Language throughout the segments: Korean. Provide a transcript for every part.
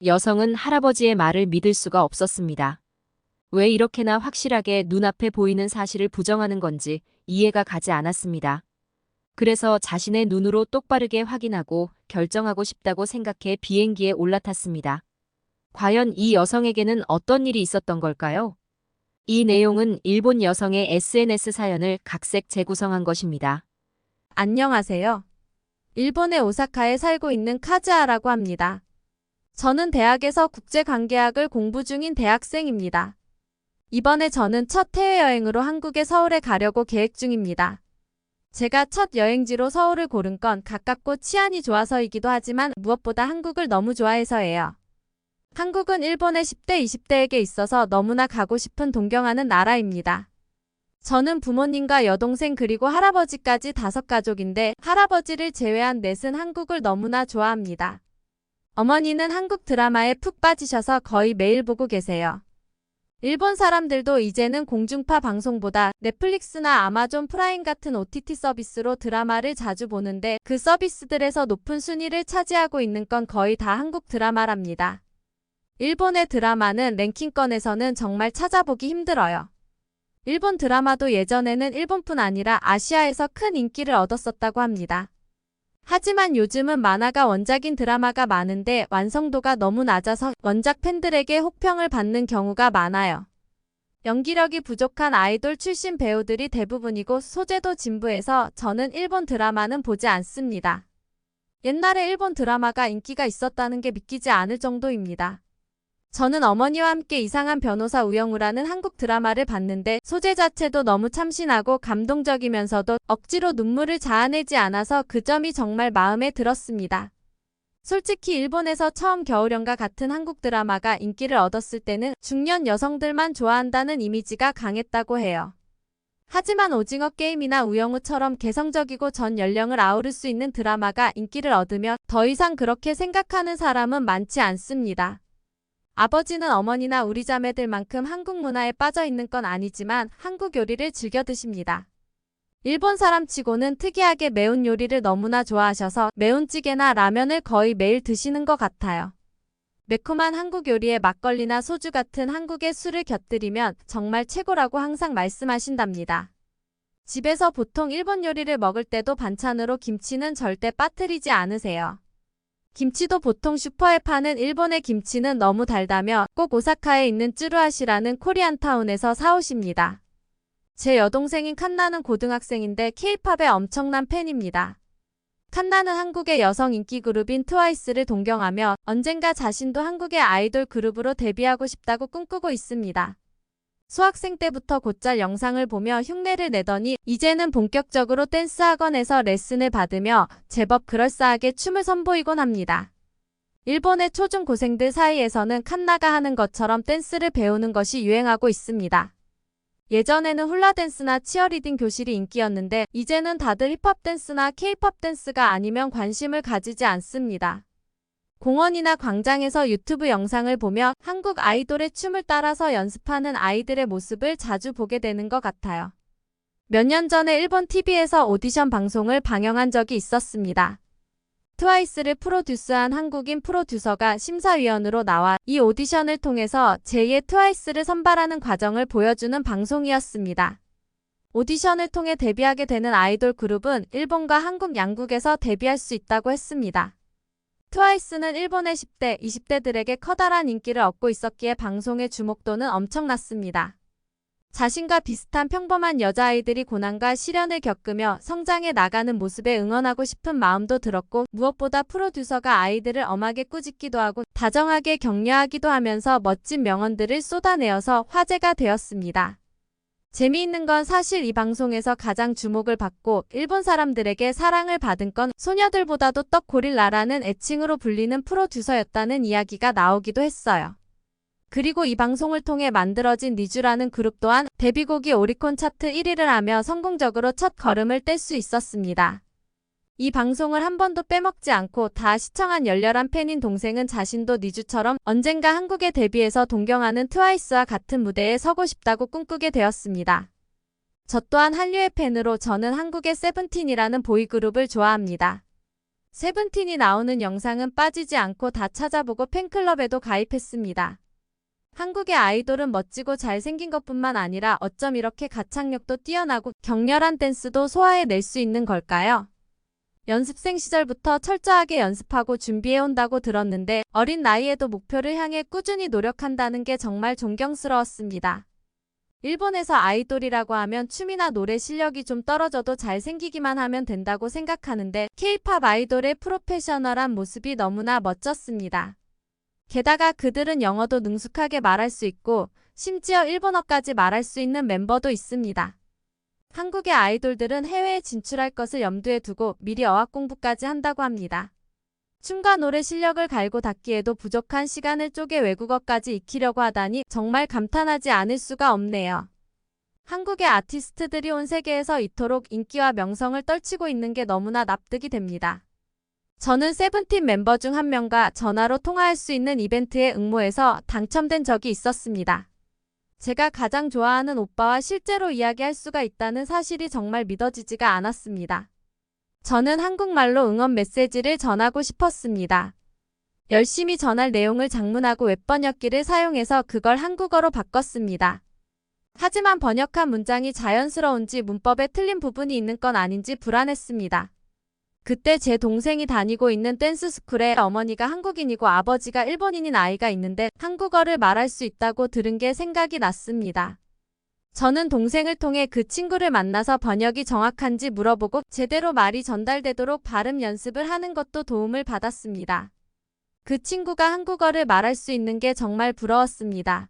여성은 할아버지의 말을 믿을 수가 없었습니다. 왜 이렇게나 확실하게 눈앞에 보이는 사실을 부정하는 건지 이해가 가지 않았습니다. 그래서 자신의 눈으로 똑바르게 확인하고 결정하고 싶다고 생각해 비행기에 올라탔습니다. 과연 이 여성에게는 어떤 일이 있었던 걸까요? 이 내용은 일본 여성의 SNS 사연을 각색 재구성한 것입니다. 안녕하세요. 일본의 오사카에 살고 있는 카즈아라고 합니다. 저는 대학에서 국제관계학을 공부 중인 대학생입니다. 이번에 저는 첫 해외여행으로 한국의 서울에 가려고 계획 중입니다. 제가 첫 여행지로 서울을 고른 건 가깝고 치안이 좋아서이기도 하지만 무엇보다 한국을 너무 좋아해서예요. 한국은 일본의 10대, 20대에게 있어서 너무나 가고 싶은 동경하는 나라입니다. 저는 부모님과 여동생 그리고 할아버지까지 5가족인데 할아버지를 제외한 넷은 한국을 너무나 좋아합니다. 어머니는 한국 드라마에 푹 빠지셔서 거의 매일 보고 계세요. 일본 사람들도 이제는 공중파 방송보다 넷플릭스나 아마존 프라임 같은 OTT 서비스로 드라마를 자주 보는데 그 서비스들에서 높은 순위를 차지하고 있는 건 거의 다 한국 드라마랍니다. 일본의 드라마는 랭킹권에서는 정말 찾아보기 힘들어요. 일본 드라마도 예전에는 일본뿐 아니라 아시아에서 큰 인기를 얻었었다고 합니다. 하지만 요즘은 만화가 원작인 드라마가 많은데 완성도가 너무 낮아서 원작 팬들에게 혹평을 받는 경우가 많아요. 연기력이 부족한 아이돌 출신 배우들이 대부분이고 소재도 진부해서 저는 일본 드라마는 보지 않습니다. 옛날에 일본 드라마가 인기가 있었다는 게 믿기지 않을 정도입니다. 저는 어머니와 함께 이상한 변호사 우영우라는 한국 드라마를 봤는데 소재 자체도 너무 참신하고 감동적이면서도 억지로 눈물을 자아내지 않아서 그 점이 정말 마음에 들었습니다. 솔직히 일본에서 처음 겨울연가 같은 한국 드라마가 인기를 얻었을 때는 중년 여성들만 좋아한다는 이미지가 강했다고 해요. 하지만 오징어 게임이나 우영우처럼 개성적이고 전 연령을 아우를 수 있는 드라마가 인기를 얻으며 더 이상 그렇게 생각하는 사람은 많지 않습니다. 아버지는 어머니나 우리 자매들만큼 한국 문화에 빠져 있는 건 아니지만 한국 요리를 즐겨 드십니다. 일본 사람치고는 특이하게 매운 요리를 너무나 좋아하셔서 매운 찌개나 라면을 거의 매일 드시는 것 같아요. 매콤한 한국 요리에 막걸리나 소주 같은 한국의 술을 곁들이면 정말 최고라고 항상 말씀하신답니다. 집에서 보통 일본 요리를 먹을 때도 반찬으로 김치는 절대 빠뜨리지 않으세요. 김치도 보통 슈퍼에 파는 일본의 김치는 너무 달다며 꼭 오사카에 있는 쯔루아시라는 코리안타운에서 사오십니다. 제 여동생인 칸나는 고등학생인데 K-팝의 엄청난 팬입니다. 칸나는 한국의 여성 인기 그룹인 트와이스를 동경하며 언젠가 자신도 한국의 아이돌 그룹으로 데뷔하고 싶다고 꿈꾸고 있습니다. 수학생 때부터 곧잘 영상을 보며 흉내를 내더니 이제는 본격적으로 댄스 학원에서 레슨을 받으며 제법 그럴싸하게 춤을 선보이곤 합니다. 일본의 초중고생들 사이에서는 칸나가 하는 것처럼 댄스를 배우는 것이 유행하고 있습니다. 예전에는 훌라댄스나 치어리딩 교실이 인기였는데 이제는 다들 힙합 댄스나 K-팝 댄스가 아니면 관심을 가지지 않습니다. 공원이나 광장에서 유튜브 영상을 보며 한국 아이돌의 춤을 따라서 연습하는 아이들의 모습을 자주 보게 되는 것 같아요. 몇 년 전에 일본 TV에서 오디션 방송을 방영한 적이 있었습니다. 트와이스를 프로듀스한 한국인 프로듀서가 심사위원으로 나와 이 오디션을 통해서 제2의 트와이스를 선발하는 과정을 보여주는 방송이었습니다. 오디션을 통해 데뷔하게 되는 아이돌 그룹은 일본과 한국 양국에서 데뷔할 수 있다고 했습니다. 트와이스는 일본의 10대, 20대들에게 커다란 인기를 얻고 있었기에 방송의 주목도는 엄청났습니다. 자신과 비슷한 평범한 여자아이들이 고난과 시련을 겪으며 성장해 나가는 모습에 응원하고 싶은 마음도 들었고 무엇보다 프로듀서가 아이들을 엄하게 꾸짖기도 하고 다정하게 격려하기도 하면서 멋진 명언들을 쏟아내어서 화제가 되었습니다. 재미있는 건 사실 이 방송에서 가장 주목을 받고 일본 사람들에게 사랑을 받은 건 소녀들보다도 떡고릴라라는 애칭으로 불리는 프로듀서였다는 이야기가 나오기도 했어요. 그리고 이 방송을 통해 만들어진 니쥬라는 그룹 또한 데뷔곡이 오리콘 차트 1위를 하며 성공적으로 첫 걸음을 뗄 수 있었습니다. 이 방송을 한 번도 빼먹지 않고 다 시청한 열렬한 팬인 동생은 자신도 니쥬처럼 언젠가 한국에 데뷔해서 동경하는 트와이스와 같은 무대에 서고 싶다고 꿈꾸게 되었습니다. 저 또한 한류의 팬으로 저는 한국의 세븐틴이라는 보이그룹을 좋아합니다. 세븐틴이 나오는 영상은 빠지지 않고 다 찾아보고 팬클럽에도 가입했습니다. 한국의 아이돌은 멋지고 잘생긴 것뿐만 아니라 어쩜 이렇게 가창력도 뛰어나고 격렬한 댄스도 소화해낼 수 있는 걸까요? 연습생 시절부터 철저하게 연습하고 준비해온다고 들었는데 어린 나이에도 목표를 향해 꾸준히 노력한다는 게 정말 존경스러웠습니다. 일본에서 아이돌이라고 하면 춤이나 노래 실력이 좀 떨어져도 잘생기기만 하면 된다고 생각하는데 K-팝 아이돌의 프로페셔널한 모습이 너무나 멋졌습니다. 게다가 그들은 영어도 능숙하게 말할 수 있고 심지어 일본어까지 말할 수 있는 멤버도 있습니다. 한국의 아이돌들은 해외에 진출할 것을 염두에 두고 미리 어학 공부까지 한다고 합니다. 춤과 노래 실력을 갈고 닦기에도 부족한 시간을 쪼개 외국어까지 익히려고 하다니 정말 감탄하지 않을 수가 없네요. 한국의 아티스트들이 온 세계에서 이토록 인기와 명성을 떨치고 있는 게 너무나 납득이 됩니다. 저는 세븐틴 멤버 중 한 명과 전화로 통화할 수 있는 이벤트에 응모해서 당첨된 적이 있었습니다. 제가 가장 좋아하는 오빠와 실제로 이야기할 수가 있다는 사실이 정말 믿어지지가 않았습니다. 저는 한국말로 응원 메시지를 전하고 싶었습니다. 열심히 전할 내용을 장문하고 웹번역기를 사용해서 그걸 한국어로 바꿨습니다. 하지만 번역한 문장이 자연스러운지 문법에 틀린 부분이 있는 건 아닌지 불안했습니다. 그때 제 동생이 다니고 있는 댄스 스쿨에 어머니가 한국인이고 아버지가 일본인인 아이가 있는데 한국어를 말할 수 있다고 들은 게 생각이 났습니다. 저는 동생을 통해 그 친구를 만나서 번역이 정확한지 물어보고 제대로 말이 전달되도록 발음 연습을 하는 것도 도움을 받았습니다. 그 친구가 한국어를 말할 수 있는 게 정말 부러웠습니다.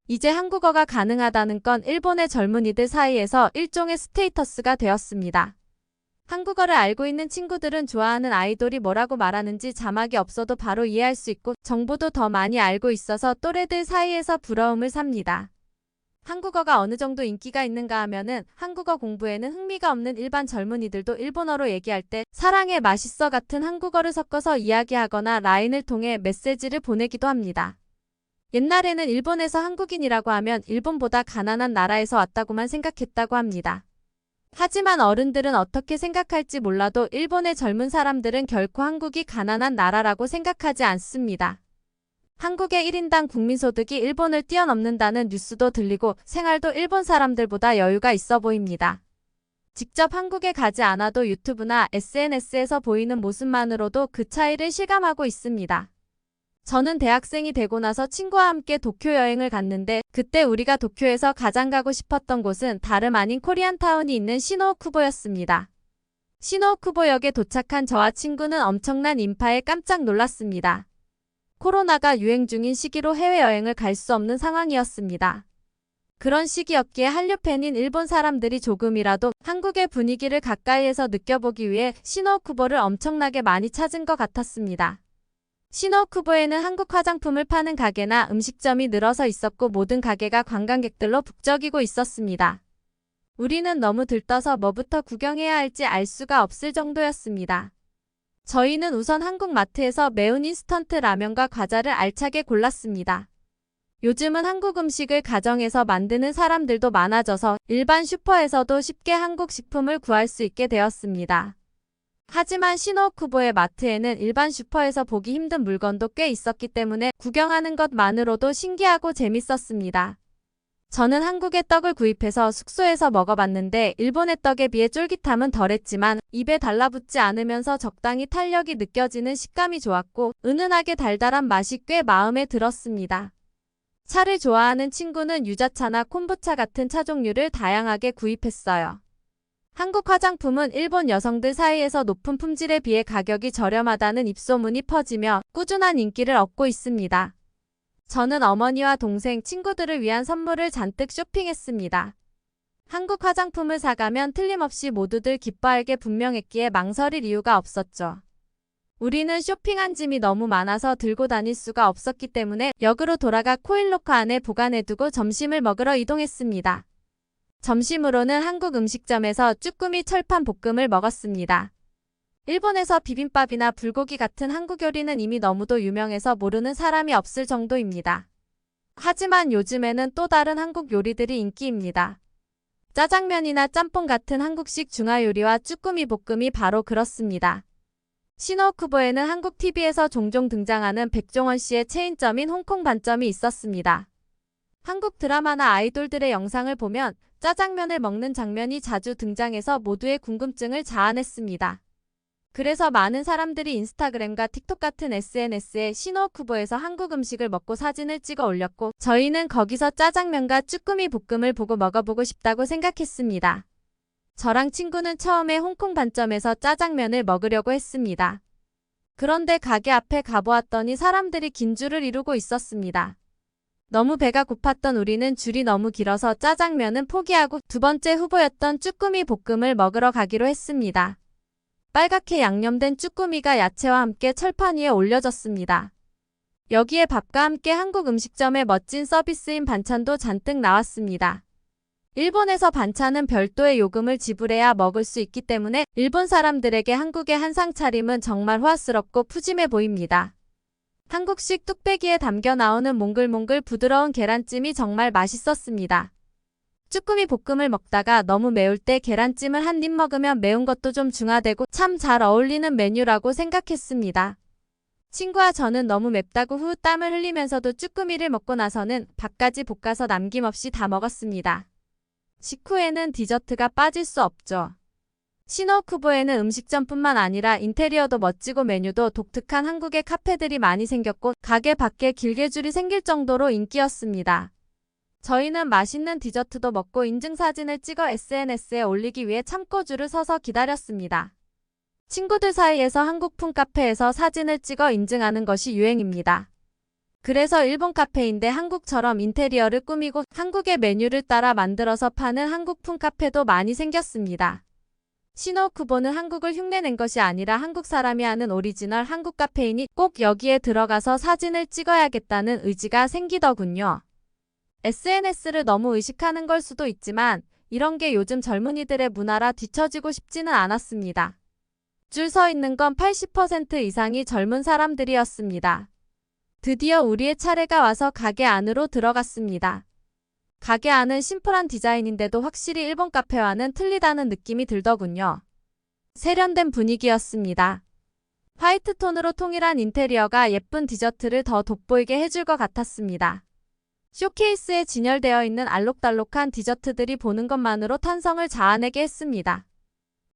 이제 한국어가 가능하다는 건 일본의 젊은이들 사이에서 일종의 스테이터스가 되었습니다. 한국어를 알고 있는 친구들은 좋아하는 아이돌이 뭐라고 말하는지 자막이 없어도 바로 이해할 수 있고 정보도 더 많이 알고 있어서 또래들 사이에서 부러움을 삽니다. 한국어가 어느 정도 인기가 있는가 하면은 한국어 공부에는 흥미가 없는 일반 젊은이들도 일본어로 얘기할 때 사랑해 맛있어 같은 한국어를 섞어서 이야기하거나 라인을 통해 메시지를 보내기도 합니다. 옛날에는 일본에서 한국인이라고 하면 일본보다 가난한 나라에서 왔다고만 생각했다고 합니다. 하지만 어른들은 어떻게 생각할지 몰라도 일본의 젊은 사람들은 결코 한국이 가난한 나라라고 생각하지 않습니다. 한국의 1인당 국민소득이 일본을 뛰어넘는다는 뉴스도 들리고 생활도 일본 사람들보다 여유가 있어 보입니다. 직접 한국에 가지 않아도 유튜브나 SNS에서 보이는 모습만으로도 그 차이를 실감하고 있습니다. 저는 대학생이 되고 나서 친구와 함께 도쿄 여행을 갔는데 그때 우리가 도쿄에서 가장 가고 싶었던 곳은 다름 아닌 코리안타운이 있는 시노쿠보였습니다. 시노쿠보역에 도착한 저와 친구는 엄청난 인파에 깜짝 놀랐습니다. 코로나가 유행 중인 시기로 해외여행을 갈 수 없는 상황이었습니다. 그런 시기였기에 한류 팬인 일본 사람들이 조금이라도 한국의 분위기를 가까이에서 느껴보기 위해 시노쿠보를 엄청나게 많이 찾은 것 같았습니다. 시노쿠보에는 한국 화장품을 파는 가게나 음식점이 늘어서 있었고 모든 가게가 관광객들로 북적이고 있었습니다. 우리는 너무 들떠서 뭐부터 구경해야 할지 알 수가 없을 정도였습니다. 저희는 우선 한국 마트에서 매운 인스턴트 라면과 과자를 알차게 골랐습니다. 요즘은 한국 음식을 가정에서 만드는 사람들도 많아져서 일반 슈퍼에서도 쉽게 한국 식품을 구할 수 있게 되었습니다. 하지만 시노쿠보의 마트에는 일반 슈퍼에서 보기 힘든 물건도 꽤 있었기 때문에 구경하는 것만으로도 신기하고 재밌었습니다. 저는 한국의 떡을 구입해서 숙소에서 먹어봤는데 일본의 떡에 비해 쫄깃함은 덜했지만 입에 달라붙지 않으면서 적당히 탄력이 느껴지는 식감이 좋았고 은은하게 달달한 맛이 꽤 마음에 들었습니다. 차를 좋아하는 친구는 유자차나 콤부차 같은 차 종류를 다양하게 구입했어요. 한국 화장품은 일본 여성들 사이에서 높은 품질에 비해 가격이 저렴하다는 입소문이 퍼지며 꾸준한 인기를 얻고 있습니다. 저는 어머니와 동생, 친구들을 위한 선물을 잔뜩 쇼핑했습니다. 한국 화장품을 사가면 틀림없이 모두들 기뻐할 게 분명했기에 망설일 이유가 없었죠. 우리는 쇼핑한 짐이 너무 많아서 들고 다닐 수가 없었기 때문에 역으로 돌아가 코인로커 안에 보관해두고 점심을 먹으러 이동했습니다. 점심으로는 한국 음식점에서 쭈꾸미 철판 볶음을 먹었습니다. 일본에서 비빔밥이나 불고기 같은 한국 요리는 이미 너무도 유명해서 모르는 사람이 없을 정도입니다. 하지만 요즘에는 또 다른 한국 요리들이 인기입니다. 짜장면이나 짬뽕 같은 한국식 중화요리와 쭈꾸미 볶음이 바로 그렇습니다. 신호욱 후보에는 한국 TV에서 종종 등장하는 백종원 씨의 체인점인 홍콩 반점이 있었습니다. 한국 드라마나 아이돌들의 영상을 보면 짜장면을 먹는 장면이 자주 등장해서 모두의 궁금증을 자아냈습니다. 그래서 많은 사람들이 인스타그램과 틱톡 같은 SNS에 신호욱 후보에서 한국 음식을 먹고 사진을 찍어 올렸고 저희는 거기서 짜장면과 쭈꾸미 볶음을 보고 먹어보고 싶다고 생각했습니다. 저랑 친구는 처음에 홍콩 반점에서 짜장면을 먹으려고 했습니다. 그런데 가게 앞에 가보았더니 사람들이 긴 줄을 이루고 있었습니다. 너무 배가 고팠던 우리는 줄이 너무 길어서 짜장면은 포기하고 두 번째 후보였던 쭈꾸미 볶음을 먹으러 가기로 했습니다. 빨갛게 양념된 쭈꾸미가 야채와 함께 철판 위에 올려졌습니다. 여기에 밥과 함께 한국 음식점의 멋진 서비스인 반찬도 잔뜩 나왔습니다. 일본에서 반찬은 별도의 요금을 지불해야 먹을 수 있기 때문에 일본 사람들에게 한국의 한상 차림은 정말 호화스럽고 푸짐해 보입니다. 한국식 뚝배기에 담겨 나오는 몽글몽글 부드러운 계란찜이 정말 맛있었습니다. 쭈꾸미 볶음을 먹다가 너무 매울 때 계란찜을 한 입 먹으면 매운 것도 좀 중화되고 참 잘 어울리는 메뉴라고 생각했습니다. 친구와 저는 너무 맵다고 후 땀을 흘리면서도 쭈꾸미를 먹고 나서는 밥까지 볶아서 남김없이 다 먹었습니다. 식후에는 디저트가 빠질 수 없죠. 신호욱 후보에는 음식점뿐만 아니라 인테리어도 멋지고 메뉴도 독특한 한국의 카페들이 많이 생겼고 가게 밖에 길게 줄이 생길 정도로 인기였습니다. 저희는 맛있는 디저트도 먹고 인증사진을 찍어 SNS에 올리기 위해 참고 줄을 서서 기다렸습니다. 친구들 사이에서 한국풍 카페에서 사진을 찍어 인증하는 것이 유행입니다. 그래서 일본 카페인데 한국처럼 인테리어를 꾸미고 한국의 메뉴를 따라 만들어서 파는 한국풍 카페도 많이 생겼습니다. 신호욱 후보는 한국을 흉내낸 것이 아니라 한국 사람이 하는 오리지널 한국 카페이니 꼭 여기에 들어가서 사진을 찍어야겠다는 의지가 생기더군요. SNS를 너무 의식하는 걸 수도 있지만 이런 게 요즘 젊은이들의 문화라 뒤처지고 싶지는 않았습니다. 줄 서 있는 건 80% 이상이 젊은 사람들이었습니다. 드디어 우리의 차례가 와서 가게 안으로 들어갔습니다. 가게 안은 심플한 디자인인데도 확실히 일본 카페와는 틀리다는 느낌이 들더군요. 세련된 분위기였습니다. 화이트 톤으로 통일한 인테리어가 예쁜 디저트를 더 돋보이게 해줄 것 같았습니다. 쇼케이스에 진열되어 있는 알록달록한 디저트들이 보는 것만으로 탄성을 자아내게 했습니다.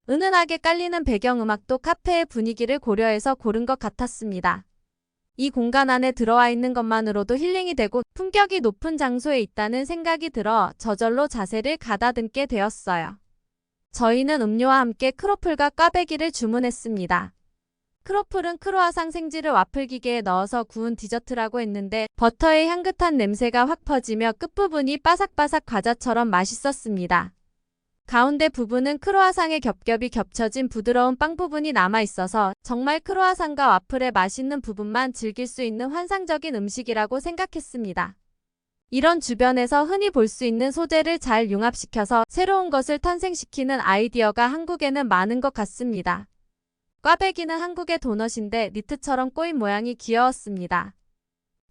은은하게 깔리는 배경음악도 카페의 분위기를 고려해서 고른 것 같았습니다. 이 공간 안에 들어와 있는 것만으로도 힐링이 되고 품격이 높은 장소에 있다는 생각이 들어 저절로 자세를 가다듬게 되었어요. 저희는 음료와 함께 크로플과 꽈배기를 주문했습니다. 크로플은 크로아상 생지를 와플 기계에 넣어서 구운 디저트라고 했는데 버터의 향긋한 냄새가 확 퍼지며 끝부분이 바삭바삭 과자처럼 맛있었습니다. 가운데 부분은 크로아상의 겹겹이 겹쳐진 부드러운 빵 부분이 남아있어서 정말 크로아상과 와플의 맛있는 부분만 즐길 수 있는 환상적인 음식이라고 생각했습니다. 이런 주변에서 흔히 볼 수 있는 소재를 잘 융합시켜서 새로운 것을 탄생시키는 아이디어가 한국에는 많은 것 같습니다. 꽈배기는 한국의 도넛인데 니트처럼 꼬인 모양이 귀여웠습니다.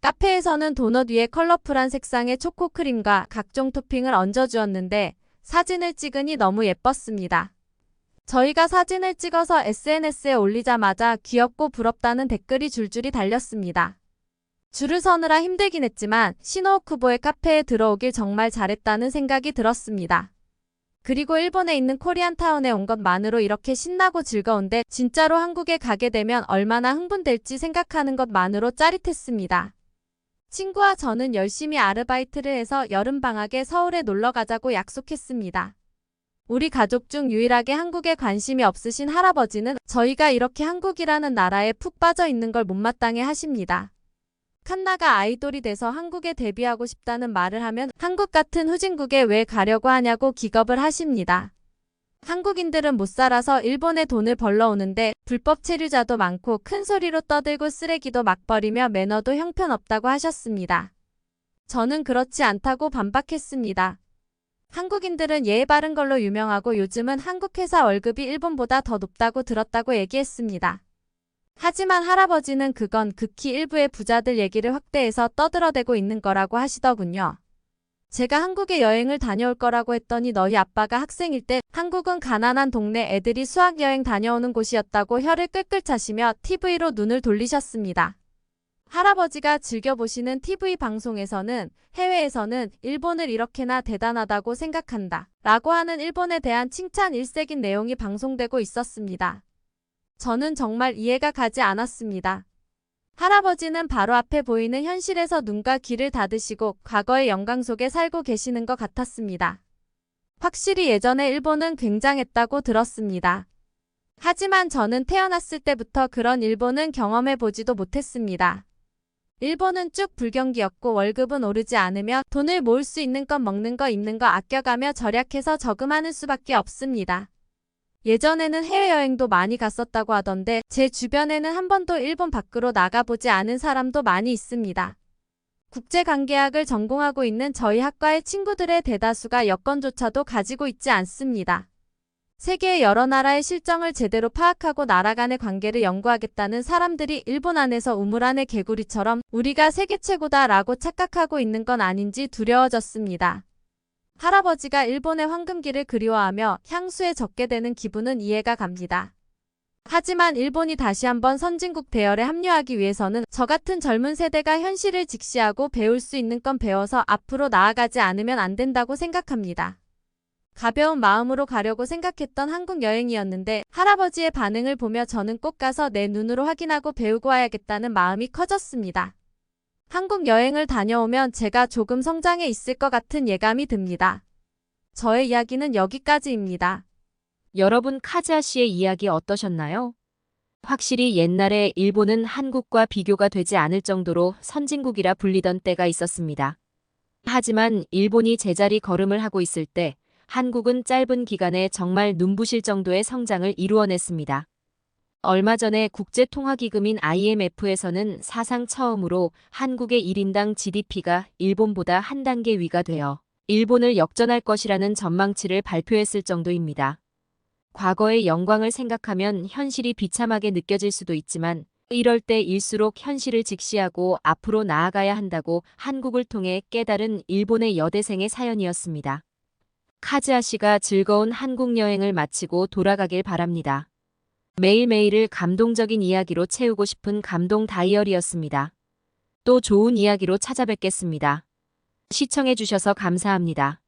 카페에서는 도넛 위에 컬러풀한 색상의 초코크림과 각종 토핑을 얹어주었는데 사진을 찍으니 너무 예뻤습니다. 저희가 사진을 찍어서 SNS에 올리자마자 귀엽고 부럽다는 댓글이 줄줄이 달렸습니다. 줄을 서느라 힘들긴 했지만 신호욱 후보의 카페에 들어오길 정말 잘했다는 생각이 들었습니다. 그리고 일본에 있는 코리안타운에 온 것만으로 이렇게 신나고 즐거운데 진짜로 한국에 가게 되면 얼마나 흥분될지 생각하는 것만으로 짜릿했습니다. 친구와 저는 열심히 아르바이트를 해서 여름방학에 서울에 놀러 가자고 약속했습니다. 우리 가족 중 유일하게 한국에 관심이 없으신 할아버지는 저희가 이렇게 한국이라는 나라에 푹 빠져 있는 걸 못마땅해 하십니다. 칸나가 아이돌이 돼서 한국에 데뷔하고 싶다는 말을 하면 한국 같은 후진국에 왜 가려고 하냐고 기겁을 하십니다. 한국인들은 못 살아서 일본에 돈을 벌러 오는데 불법 체류자도 많고 큰 소리로 떠들고 쓰레기도 막 버리며 매너도 형편없다고 하셨습니다. 저는 그렇지 않다고 반박했습니다. 한국인들은 예의 바른 걸로 유명하고 요즘은 한국 회사 월급이 일본보다 더 높다고 들었다고 얘기했습니다. 하지만 할아버지는 그건 극히 일부의 부자들 얘기를 확대해서 떠들어대고 있는 거라고 하시더군요. 제가 한국에 여행을 다녀올 거라고 했더니 너희 아빠가 학생일 때 한국은 가난한 동네 애들이 수학여행 다녀오는 곳이었다고 혀를 끌끌 차시며 TV로 눈을 돌리셨습니다. 할아버지가 즐겨보시는 TV 방송에서는 해외에서는 일본을 이렇게나 대단하다고 생각한다 라고 하는 일본에 대한 칭찬 일색인 내용이 방송되고 있었습니다. 저는 정말 이해가 가지 않았습니다. 할아버지는 바로 앞에 보이는 현실에서 눈과 귀를 닫으시고 과거의 영광 속에 살고 계시는 것 같았습니다. 확실히 예전에 일본은 굉장했다고 들었습니다. 하지만 저는 태어났을 때부터 그런 일본은 경험해 보지도 못했습니다. 일본은 쭉 불경기였고 월급은 오르지 않으며 돈을 모을 수 있는 것 먹는 거 입는 거 아껴가며 절약해서 저금하는 수밖에 없습니다. 예전에는 해외여행도 많이 갔었다고 하던데 제 주변에는 한 번도 일본 밖으로 나가보지 않은 사람도 많이 있습니다. 국제관계학을 전공하고 있는 저희 학과의 친구들의 대다수가 여권조차도 가지고 있지 않습니다. 세계의 여러 나라의 실정을 제대로 파악하고 나라 간의 관계를 연구하겠다는 사람들이 일본 안에서 우물 안의 개구리처럼 우리가 세계 최고다 라고 착각하고 있는 건 아닌지 두려워졌습니다. 할아버지가 일본의 황금기를 그리워하며 향수에 젖게 되는 기분은 이해가 갑니다. 하지만 일본이 다시 한번 선진국 대열에 합류하기 위해서는 저 같은 젊은 세대가 현실을 직시하고 배울 수 있는 건 배워서 앞으로 나아가지 않으면 안 된다고 생각합니다. 가벼운 마음으로 가려고 생각했던 한국 여행이었는데 할아버지의 반응을 보며 저는 꼭 가서 내 눈으로 확인하고 배우고 와야겠다는 마음이 커졌습니다. 한국 여행을 다녀오면 제가 조금 성장해 있을 것 같은 예감이 듭니다. 저의 이야기는 여기까지입니다. 여러분 카즈아 씨의 이야기 어떠셨나요? 확실히 옛날에 일본은 한국과 비교가 되지 않을 정도로 선진국이라 불리던 때가 있었습니다. 하지만 일본이 제자리 걸음을 하고 있을 때 한국은 짧은 기간에 정말 눈부실 정도의 성장을 이루어냈습니다. 얼마 전에 국제통화기금인 IMF에서는 사상 처음으로 한국의 1인당 GDP가 일본보다 한 단계 위가 되어 일본을 역전할 것이라는 전망치를 발표했을 정도입니다. 과거의 영광을 생각하면 현실이 비참하게 느껴질 수도 있지만 이럴 때일수록 현실을 직시하고 앞으로 나아가야 한다고 한국을 통해 깨달은 일본의 여대생의 사연이었습니다. 카즈아 씨가 즐거운 한국 여행을 마치고 돌아가길 바랍니다. 매일매일을 감동적인 이야기로 채우고 싶은 감동 다이어리였습니다. 또 좋은 이야기로 찾아뵙겠습니다. 시청해주셔서 감사합니다.